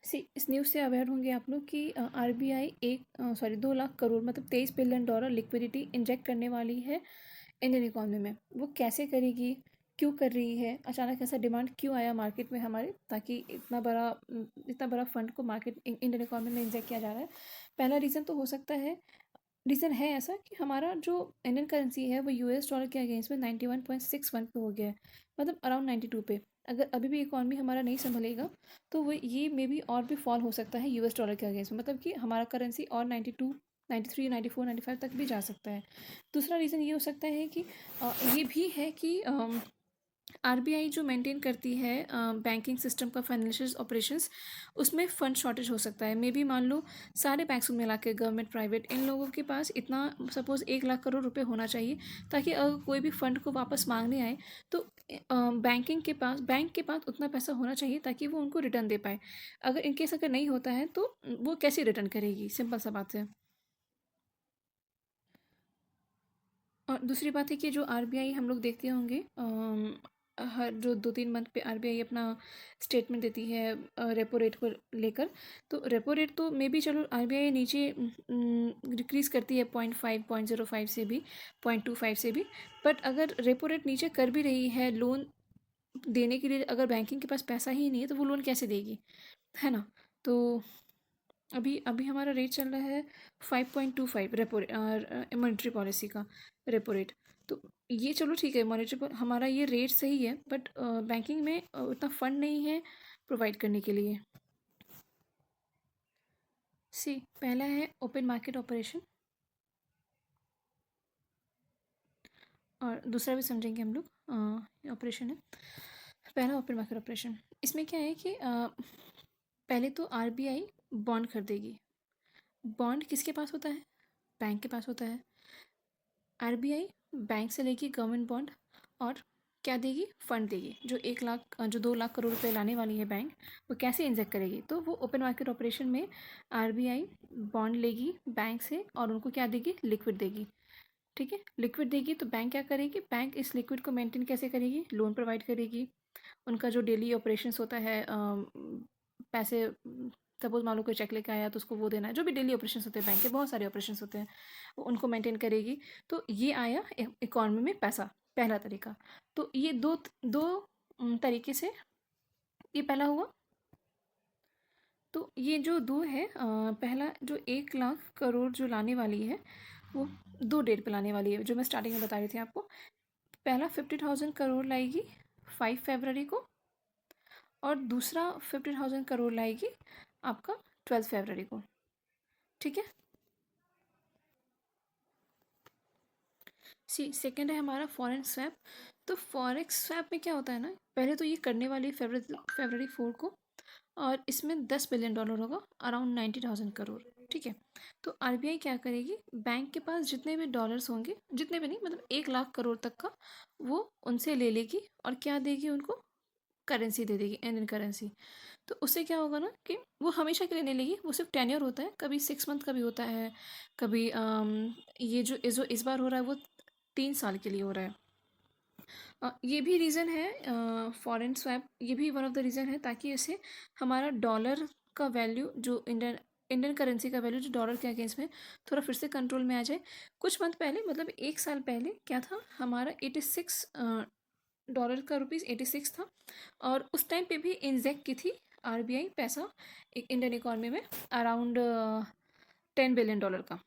इस न्यूज़ से अवेयर होंगे आप लोग कि आरबीआई 2 लाख करोड़ मतलब $23 बिलियन लिक्विडिटी इंजेक्ट करने वाली है इंडियन इकॉनमी में। वो कैसे करेगी, क्यों कर रही है, अचानक ऐसा डिमांड क्यों आया मार्केट में हमारे, ताकि इतना बड़ा फंड को मार्केट इंडियन इकॉनमी में इंजेक्ट किया जा रहा है। पहला रीज़न तो हो सकता है, रीज़न है ऐसा कि हमारा जो इंडियन करेंसी है वो यूएस डॉलर के अगेंस्ट में 91.61 पे हो गया है, मतलब अराउंड 92 पे। अगर अभी भी इकॉनमी हमारा नहीं संभलेगा तो वो ये मे बी और भी फॉल हो सकता है यूएस डॉलर के अगेंस्ट में, मतलब कि हमारा करेंसी और 92, 93, 94, 95 तक भी जा सकता है। दूसरा रीज़न ये हो सकता है कि ये भी है कि आरबीआई जो मेंटेन करती है बैंकिंग सिस्टम का फाइनेंशियल ऑपरेशंस, उसमें फ़ंड शॉर्टेज हो सकता है। मे बी मान लो सारे बैंक्स में मिला के, गवर्नमेंट, प्राइवेट, इन लोगों के पास इतना सपोज़ 1 लाख करोड़ रुपए होना चाहिए, ताकि अगर कोई भी फ़ंड को वापस मांगने आए तो बैंक के पास उतना पैसा होना चाहिए ताकि वो उनको रिटर्न दे पाए। अगर इनकेस अगर नहीं होता है तो वो कैसे रिटर्न करेगी, सिंपल सा बात है। और दूसरी बात है कि जो आरबीआई हम लोग देखते होंगे, हर जो 2-3 मंथ पे आरबीआई अपना स्टेटमेंट देती है रेपो रेट को लेकर। तो रेपो रेट तो मे बी चलो आरबीआई नीचे डिक्रीज़ करती है 0.5, 0.05 से भी, 0.25 से भी। बट अगर रेपो रेट नीचे कर भी रही है, लोन देने के लिए अगर बैंकिंग के पास पैसा ही नहीं है तो वो लोन कैसे देगी, है ना। तो अभी अभी हमारा रेट चल रहा है 5.25 रेपो, मॉनेटरी पॉलिसी का रेपो रेट। तो ये चलो ठीक है, मॉनेटरी हमारा ये रेट सही है, बट बैंकिंग में उतना फंड नहीं है प्रोवाइड करने के लिए। पहला है ओपन मार्केट ऑपरेशन, और दूसरा भी समझेंगे हम लोग ऑपरेशन है। पहला ओपन मार्केट ऑपरेशन, इसमें क्या है कि पहले तो आरबीआई बॉन्ड खरीदेगी। बॉन्ड किसके पास होता है? बैंक के पास होता है। आरबीआई बैंक से लेगी गवर्नमेंट बॉन्ड, और क्या देगी? फंड देगी। जो 2 लाख करोड़ रुपए लाने वाली है बैंक, वो कैसे इंजेक्ट करेगी? तो वो ओपन मार्केट ऑपरेशन में आरबीआई बॉन्ड लेगी बैंक से और उनको क्या देगी? लिक्विड देगी। ठीक है, लिक्विड देगी तो बैंक क्या करेगी? बैंक इस लिक्विड को मेंटेन कैसे करेगी? लोन प्रोवाइड करेगी। उनका जो डेली ऑपरेशंस होता है, पैसे, सपोज मान लो कोई चेक लेके आया तो उसको वो देना है, जो भी डेली ऑपरेशंस होते हैं बैंक के, बहुत सारे ऑपरेशंस होते हैं, वो उनको मेंटेन करेगी। तो ये आया इकॉनमी में पैसा, पहला तरीका। तो ये दो दो तरीके से, ये पहला हुआ। तो ये जो दो है, पहला जो 1 लाख करोड़ जो लाने वाली है, वो दो डेट पे लाने वाली है, जो मैं स्टार्टिंग में बता रही थी आपको। पहला 50,000 करोड़ लाएगी 5 फरवरी को, और दूसरा 50,000 करोड़ लाएगी आपका 12 फरवरी को। ठीक है। सेकंड है हमारा फॉरेन स्वैप। तो फॉरेक्स स्वैप में क्या होता है ना, पहले तो ये करने वाली फरवरी 4 को, और इसमें $10 बिलियन होगा, अराउंड 90,000 करोड़। ठीक है। तो आरबीआई क्या करेगी? बैंक के पास जितने भी डॉलर्स होंगे, जितने भी नहीं मतलब 1 लाख करोड़ तक का, वो उनसे ले लेगी और क्या देगी उनको? करेंसी दे देगी, इंडियन करेंसी। तो उससे क्या होगा ना कि वो हमेशा के लिए नहीं लेगी, वो सिर्फ टेन्योर होता है, कभी 6 मंथ का भी होता है, कभी ये जो इस बार हो रहा है वो 3 साल के लिए हो रहा है। ये भी रीज़न है, फॉरेन स्वैप, ये भी वन ऑफ द रीज़न है, ताकि इससे हमारा डॉलर का वैल्यू, जो इंडियन इंडियन करेंसी का वैल्यू जो डॉलर के अगेंस्ट में, थोड़ा फिर से कंट्रोल में आ जाए। कुछ मंथ पहले, मतलब 1 साल पहले क्या था, हमारा 86 डॉलर का रुपीज़ 86 था, और उस टाइम पे भी इंजेक्ट की थी आरबीआई पैसा इंडियन इकॉनमी में, अराउंड $10 बिलियन का।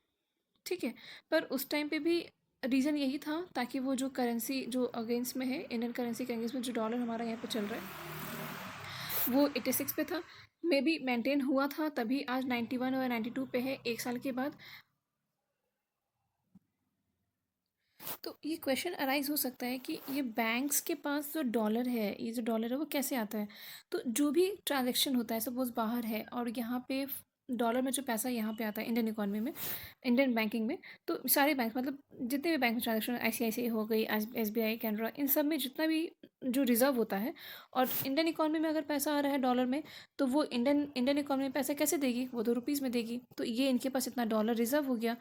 ठीक है। पर उस टाइम पे भी रीज़न यही था, ताकि वो जो करेंसी जो अगेंस्ट में है, इंडियन करेंसी के अगेंस्ट में जो डॉलर हमारा यहाँ पे चल रहा है वो 86 पे था, मे बी मेंटेन हुआ था, तभी आज 91 और 92 पे है 1 साल के बाद। तो ये क्वेश्चन अराइज हो सकता है कि ये बैंक्स के पास जो डॉलर है, ये जो डॉलर है वो कैसे आता है? तो जो भी ट्रांजैक्शन होता है, सपोज बाहर है और यहाँ पे डॉलर में जो पैसा यहाँ पे आता है इंडियन इकॉनमी में, इंडियन बैंकिंग में, तो सारे बैंक, मतलब जितने भी बैंक में ट्रांजेक्शन, आईसीआईसीआई हो गई, एसबीआई, कैनरा, इन सब में जितना भी जो रिजर्व होता है, और इंडियन इकॉनमी में अगर पैसा आ रहा है डॉलर में, तो वो इंडियन इंडियन इकॉनमी में पैसा कैसे देगी? वो तो रुपीज़ में देगी। तो ये इनके पास इतना डॉलर रिजर्व हो गया।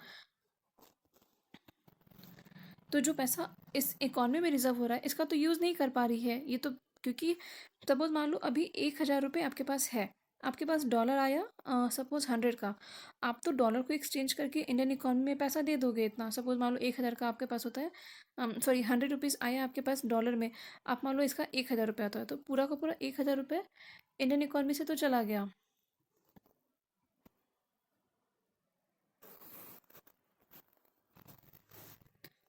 तो जो पैसा इस इकॉनमी में रिजर्व हो रहा है, इसका तो यूज़ नहीं कर पा रही है ये तो, क्योंकि सपोज मान लो अभी 1,000 रुपये आपके पास है, आपके पास डॉलर आया सपोज़ 100 का, आप तो डॉलर को एक्सचेंज करके इंडियन इकॉनमी में पैसा दे दोगे इतना। सपोज़ मान लो 1000 का आपके पास होता है, सॉरी 100 रुपीज़ आया आपके पास डॉलर में, आप मान लो इसका 1000 रुपये होता है, तो पूरा का पूरा 1000 रुपये इंडियन इकॉनमी से तो चला गया।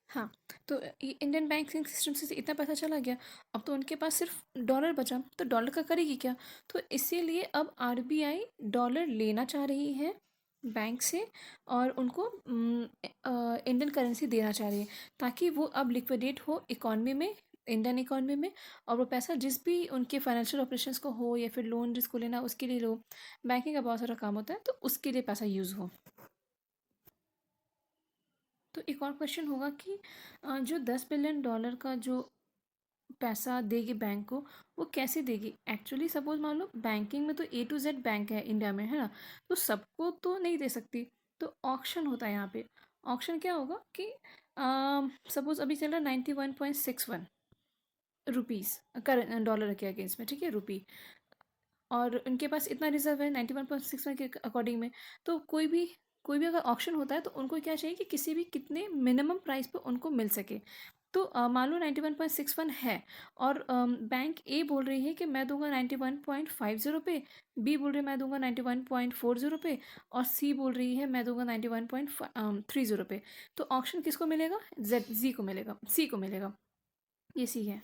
हाँ, तो ये इंडियन बैंकिंग सिस्टम से इतना पैसा चला गया, अब तो उनके पास सिर्फ डॉलर बचा, तो डॉलर का करेगी क्या? तो इसीलिए अब आरबीआई डॉलर लेना चाह रही है बैंक से, और उनको इंडियन करेंसी देना चाह रही है, ताकि वो अब लिक्विडेट हो इकॉनमी में, इंडियन इकॉनमी में, और वो पैसा जिस भी उनके फाइनेंशियल ऑपरेशंस को हो, या फिर लोन जिसको लेना उसके लिए लो, बैंकिंग का बहुत सारा काम होता है, तो उसके लिए पैसा यूज़ हो। तो एक और क्वेश्चन होगा कि जो $10 बिलियन का जो पैसा देगी बैंक को, वो कैसे देगी? एक्चुअली सपोज मान लो बैंकिंग में तो A to Z बैंक है इंडिया में, है ना, तो सबको तो नहीं दे सकती, तो ऑक्शन होता है यहाँ पे। ऑक्शन क्या होगा कि सपोज अभी चल रहा है 91.61 रुपीज़ कर डॉलर के अगेंस्ट में, ठीक है, रुपी, और उनके पास इतना रिजर्व है 91.61 के अकॉर्डिंग में, तो कोई भी अगर ऑप्शन होता है तो उनको क्या चाहिए कि किसी भी कितने मिनिमम प्राइस पे उनको मिल सके। तो मान लो 91.61 है, और बैंक ए बोल रही है कि मैं दूंगा 91.50 पे, बी बोल रही है मैं दूंगा 91.40 पे, और सी बोल रही है मैं दूंगा 91.30 पे। तो ऑप्शन किसको मिलेगा? सी को मिलेगा, ये सी है।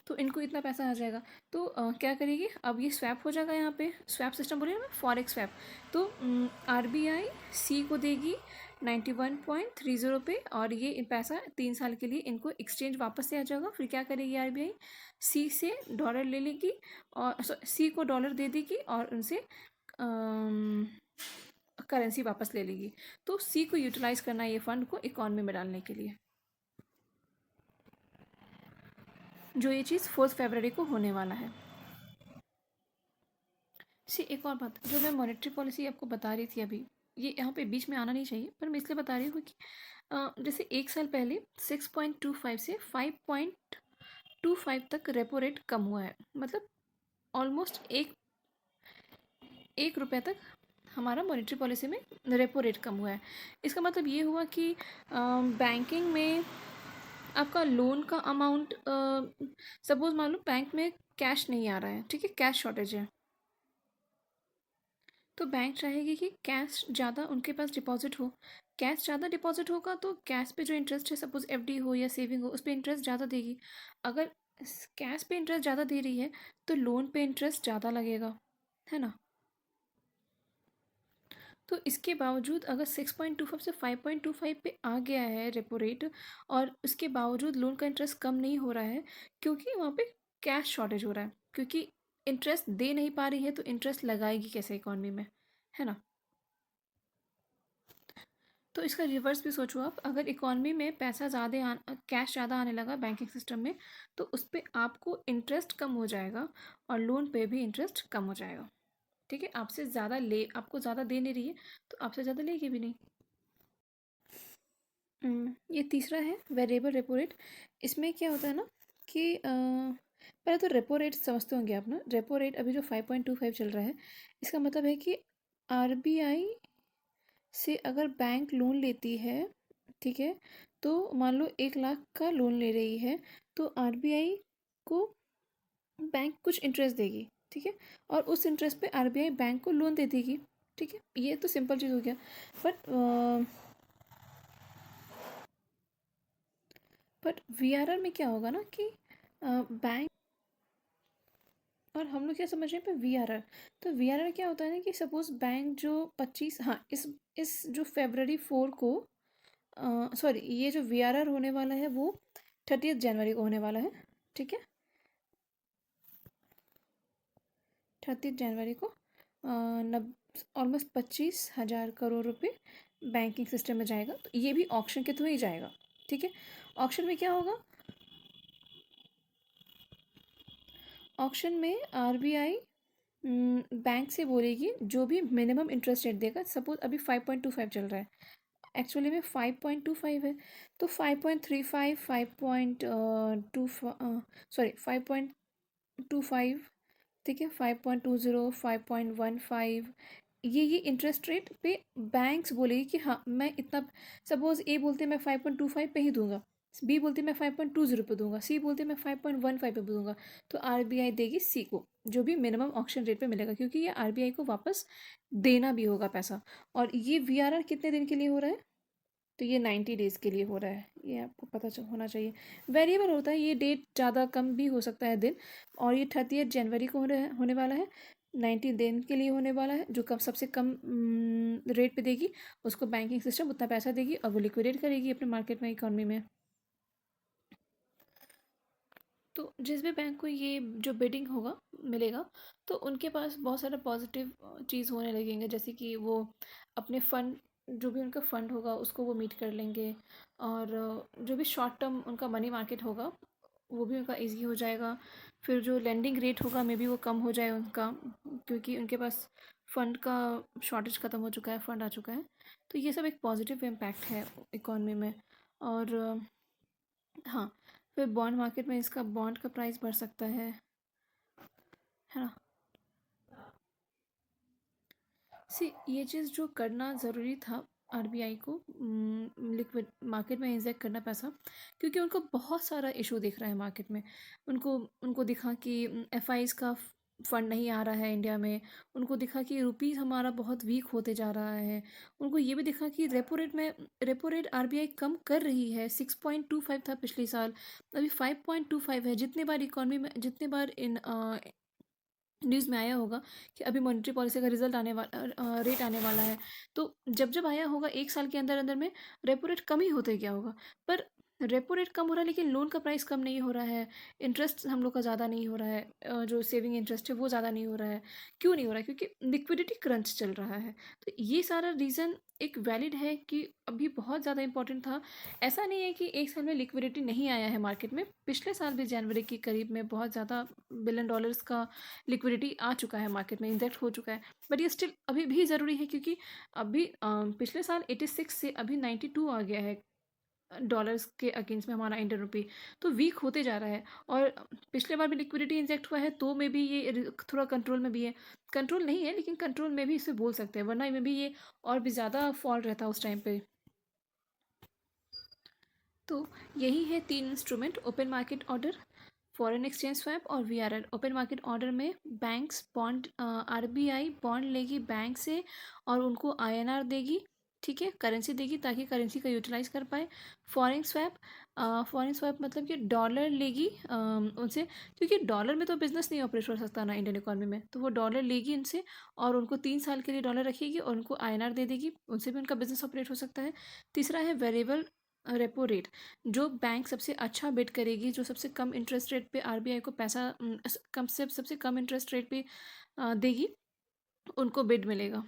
तो इनको इतना पैसा आ जाएगा, तो क्या करेगी अब, ये स्वैप हो जाएगा, यहाँ पे स्वैप सिस्टम बोलिए ना, फॉरेक्स स्वैप। तो आरबीआई सी को देगी 91.30 पे, और ये पैसा 3 साल के लिए इनको एक्सचेंज वापस से आ जाएगा। फिर क्या करेगी आरबीआई, सी से डॉलर ले लेगी, और सी को डॉलर दे देगी, और उनसे करेंसी वापस ले लेगी। तो सी को यूटिलाइज करना है ये फंड को इकॉनमी में डालने के लिए, जो ये चीज़ 4 फरवरी को होने वाला है। सी एक और बात, जो मैं मॉनेटरी पॉलिसी आपको बता रही थी अभी, ये यहाँ पे बीच में आना नहीं चाहिए, पर मैं इसलिए बता रही हूँ कि जैसे 1 साल पहले 6.25 से 5.25 तक रेपो रेट कम हुआ है, मतलब ऑलमोस्ट एक रुपये तक हमारा मॉनेटरी पॉलिसी में रेपो रेट कम हुआ है। इसका मतलब ये हुआ कि बैंकिंग में आपका लोन का अमाउंट, सपोज मान लो बैंक में कैश नहीं आ रहा है, ठीक है, कैश शॉर्टेज है, तो बैंक चाहेगी कि कैश ज़्यादा उनके पास डिपॉजिट हो। कैश ज़्यादा डिपॉजिट होगा तो कैश पे जो इंटरेस्ट है, सपोज एफडी हो या सेविंग हो, उस पर इंटरेस्ट ज़्यादा देगी। अगर कैश पे इंटरेस्ट ज़्यादा दे रही है तो लोन पे इंटरेस्ट ज़्यादा लगेगा, है ना। तो इसके बावजूद अगर 6.25 से 5.25 पे आ गया है रेपो रेट, और उसके बावजूद लोन का इंटरेस्ट कम नहीं हो रहा है, क्योंकि वहाँ पे कैश शॉर्टेज हो रहा है, क्योंकि इंटरेस्ट दे नहीं पा रही है, तो इंटरेस्ट लगाएगी कैसे इकॉनमी में, है ना। तो इसका रिवर्स भी सोचो आप, अगर इकॉनमी में पैसा ज़्यादा कैश ज़्यादा आने लगा बैंकिंग सिस्टम में, तो उस पर आपको इंटरेस्ट कम हो जाएगा, और लोन पे भी इंटरेस्ट कम हो जाएगा, ठीक है। आपको ज़्यादा दे नहीं रही है, तो आपसे ज़्यादा लेगी भी नहीं। ये तीसरा है वेरिएबल रेपो रेट। इसमें क्या होता है ना कि पहले तो रेपो रेट समझते होंगे आप ना। रेपो रेट अभी जो 5.25 चल रहा है, इसका मतलब है कि आरबीआई से अगर बैंक लोन लेती है, ठीक है, तो मान लो 1 लाख का लोन ले रही है, तो आरबीआई को बैंक कुछ इंटरेस्ट देगी, ठीक है, और उस इंटरेस्ट पे आरबीआई बैंक को लोन दे देगी, ठीक है। ये तो सिंपल चीज़ हो गया। बट वीआरआर में क्या होगा ना कि बैंक, और हम लोग क्या समझ रहे हैं पे वीआरआर, तो वीआरआर क्या होता है ना कि सपोज बैंक जो 25, हाँ, इस जो February 4 को, सॉरी, ये जो वीआरआर होने वाला है वो 30 जनवरी को होने वाला है, ठीक है, 30 जनवरी को ऑलमोस्ट 25,000 करोड़ रुपए बैंकिंग सिस्टम में जाएगा, तो ये भी ऑक्शन के थ्रू ही जाएगा, ठीक है। ऑक्शन में क्या होगा, ऑक्शन में आरबीआई बैंक से बोलेगी जो भी मिनिमम इंटरेस्ट रेट देगा, सपोज अभी 5.25 चल रहा है, एक्चुअली में 5.25 है, तो 5.35, 5.2, सॉरी 5.25, ठीक है, 5.20, 5.15, ये इंटरेस्ट रेट पे बैंक्स बोलेगी कि हाँ मैं इतना, सपोज ए बोलते हैं मैं 5.25 पे ही दूंगा, बी बोलते हैं मैं 5.20 पे दूंगा, सी बोलते हैं मैं 5.15 पे दूंगा, तो आरबीआई देगी सी को जो भी मिनिमम ऑक्शन रेट पे मिलेगा, क्योंकि ये आरबीआई को वापस देना भी होगा पैसा। और ये वीआरआर कितने दिन के लिए हो रहा है, तो ये 90 डेज़ के लिए हो रहा है, ये आपको पता होना चाहिए। वेरिएबल होता है, ये डेट ज़्यादा कम भी हो सकता है दिन, और ये 30 जनवरी को होने वाला है, 90 दिन के लिए होने वाला है। जो कम सबसे कम रेट पे देगी उसको बैंकिंग सिस्टम उतना पैसा देगी और वो लिक्विडेट करेगी अपने मार्केट में, इकॉनमी में। तो जिस भी बैंक को ये जो बिडिंग होगा मिलेगा, तो उनके पास बहुत सारा पॉजिटिव चीज़ होने लगेंगे, जैसे कि वो अपने फ़ंड, जो भी उनका फ़ंड होगा उसको वो मीट कर लेंगे, और जो भी शॉर्ट टर्म उनका मनी मार्केट होगा वो भी उनका इजी हो जाएगा। फिर जो लेंडिंग रेट होगा मे बी वो कम हो जाए उनका, क्योंकि उनके पास फ़ंड का शॉर्टेज ख़त्म हो चुका है, फ़ंड आ चुका है। तो ये सब एक पॉजिटिव इम्पैक्ट है इकॉनमी में। और हाँ, फिर बॉन्ड मार्केट में इसका बॉन्ड का प्राइस बढ़ सकता है ना। सी ये चीज़ जो करना ज़रूरी था आरबीआई को, लिक्विड मार्केट में इंजेक्ट करना पैसा, क्योंकि उनको बहुत सारा इशू दिख रहा है मार्केट में। उनको उनको दिखा कि एफआईज का फंड नहीं आ रहा है इंडिया में, उनको दिखा कि रुपीज़ हमारा बहुत वीक होते जा रहा है, उनको ये भी दिखा कि रेपो रेट आरबीआई कम कर रही है। 6.25 था पिछले साल, अभी 5.25 है। जितने बार इकॉनमी में, जितने बार इन न्यूज़ में आया होगा कि अभी मॉनेटरी पॉलिसी का रिजल्ट आने वाला, रेट आने वाला है, तो जब जब आया होगा एक साल के अंदर अंदर में रेपो रेट कम ही होते गया होगा। पर रेपो रेट कम हो रहा है लेकिन लोन का प्राइस कम नहीं हो रहा है, इंटरेस्ट हम लोग का ज़्यादा नहीं हो रहा है, जो सेविंग इंटरेस्ट है वो ज़्यादा नहीं हो रहा है। क्यों नहीं हो रहा है? क्योंकि लिक्विडिटी क्रंच चल रहा है। तो ये सारा रीज़न एक वैलिड है कि अभी बहुत ज़्यादा इंपॉर्टेंट था। ऐसा नहीं है कि एक साल में लिक्विडिटी नहीं आया है मार्केट में, पिछले साल भी जनवरी के करीब में बहुत ज़्यादा $1 बिलियन का लिक्विडिटी आ चुका है मार्केट में, इंजेक्ट हो चुका है। बट ये स्टिल अभी भी ज़रूरी है, क्योंकि अभी पिछले साल 86 से अभी 92 आ गया है डॉलर्स के अगेंस्ट में हमारा इंडियन रुपी, तो वीक होते जा रहा है। और पिछले बार भी लिक्विडिटी इंजेक्ट हुआ है तो में भी ये थोड़ा कंट्रोल में भी है, कंट्रोल नहीं है लेकिन कंट्रोल में भी इसे बोल सकते हैं, वरना में भी ये और भी ज़्यादा फॉल रहता उस टाइम पे। तो यही है 3 instrument: open market order, foreign exchange swap और वीआरआर। ओपन मार्केट ऑर्डर में बैंक्स बॉन्ड, आरबीआई बॉन्ड लेगी बैंक से और उनको आईएनआर देगी, ठीक है, करेंसी देगी ताकि करेंसी का यूटिलाइज कर पाए। फॉरेन स्वैप मतलब कि डॉलर लेगी उनसे, क्योंकि डॉलर में तो बिजनेस नहीं ऑपरेट हो सकता ना इंडियन इकोनॉमी में, तो वो डॉलर लेगी इनसे और उनको 3 साल के लिए डॉलर रखेगी और उनको आईएनआर दे देगी, उनसे भी उनका बिजनेस ऑपरेट हो सकता है। तीसरा है वेरिएबल रेपो रेट, जो बैंक सबसे अच्छा बिड करेगी, जो सबसे कम इंटरेस्ट रेट पे आरबीआई को पैसा, कम से सबसे कम इंटरेस्ट रेट पे देगी, उनको बिड मिलेगा।